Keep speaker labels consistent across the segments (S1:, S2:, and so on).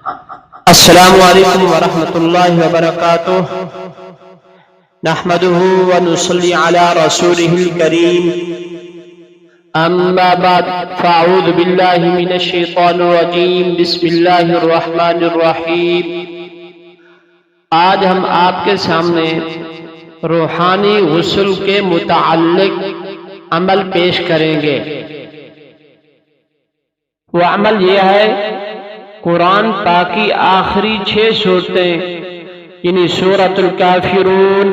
S1: السلام علیکم ورحمۃ اللہ وبرکاتہ نحمده ونصلي على رسوله الكريم اما بعد فاعوذ باللہ من الشیطان الرجیم بسم اللہ الرحمن الرحیم۔ آج ہم آپ کے سامنے روحانی غسل کے متعلق عمل پیش کریں گے۔ وہ عمل یہ ہے، قرآن پاک کی آخری 6 صورتیں یعنی سورۃ الکافرون،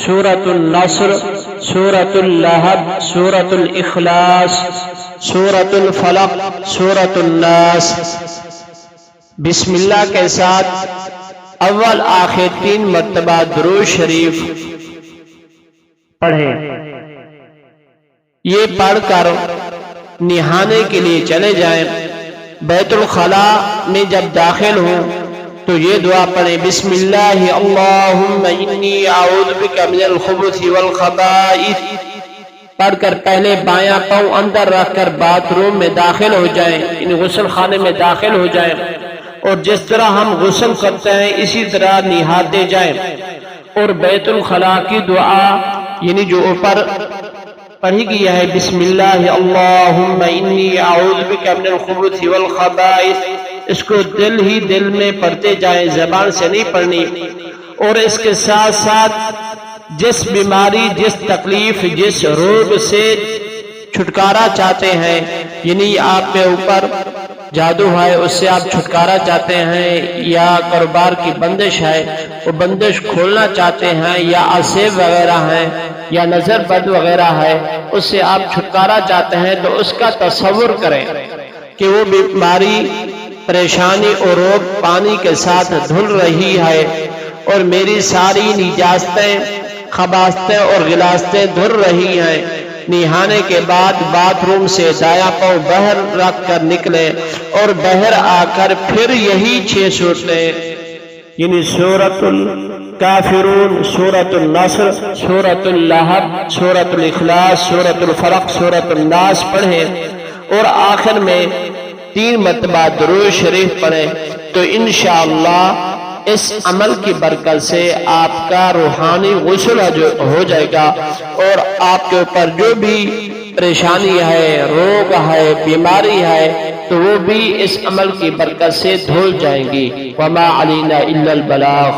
S1: سورۃ النصر، سورۃ اللہب، سورۃ الاخلاص، سورۃ الفلق، سورۃ الناس، بسم اللہ کے ساتھ اول آخر 3 مرتبہ درود شریف پڑھیں۔ یہ پڑھ کر نہانے کے لیے چلے جائیں۔ بیت الخلاء میں جب داخل ہوں تو یہ دعا پڑھیں، بسم اللہ اللہم انی اعوذ بک من الخبث والخبائث پڑھ کر پہلے بایاں پاؤں اندر رکھ کر باتھ روم میں داخل ہو جائیں، یعنی غسل خانے میں داخل ہو جائیں، اور جس طرح ہم غسل کرتے ہیں اسی طرح نہاتے جائیں، اور بیت الخلاء کی دعا یعنی جو اوپر پڑھی گئی ہے، بسم اللہ اللہم انی اعوذ بک من الخبث والخبائث، اس کو دل ہی دل میں پڑھتے جائیں، زبان سے نہیں پڑھنی۔ اور اس کے ساتھ ساتھ جس بیماری، جس تکلیف، جس روگ سے چھٹکارا چاہتے ہیں، یعنی آپ کے اوپر جادو ہے اس سے آپ چھٹکارا چاہتے ہیں، یا کاروبار کی بندش ہے وہ بندش کھولنا چاہتے ہیں، یا اسیب وغیرہ ہیں، یا نظر بد وغیرہ ہے اس سے آپ چھٹکارا چاہتے ہیں، تو اس کا تصور کریں کہ وہ بیماری، پریشانی اور روگ پانی کے ساتھ دھل رہی ہے، اور میری ساری نجاستیں، خباستیں اور غلاستیں دھل رہی ہیں۔ نہانے کے بعد باتھ روم سے دایاں پاؤں باہر رکھ کر نکلے، اور باہر آ کر پھر یہی 6 صورتیں یعنی سورۃ الکافرون، سورۃ النصر، سورۃ اللہب، سورۃ الاخلاص، سورۃ الفلق، سورۃ الناس پڑھیں، اور آخر میں 3 مرتبہ درود شریف پڑھیں، تو انشاءاللہ اس عمل کی برکت سے آپ کا روحانی غسل ہو جائے گا، اور آپ کے اوپر جو بھی پریشانی ہے، روگ ہے، بیماری ہے، تو وہ بھی اس عمل کی برکت سے دھل جائیں گی۔ وما علینا الا البلاغ۔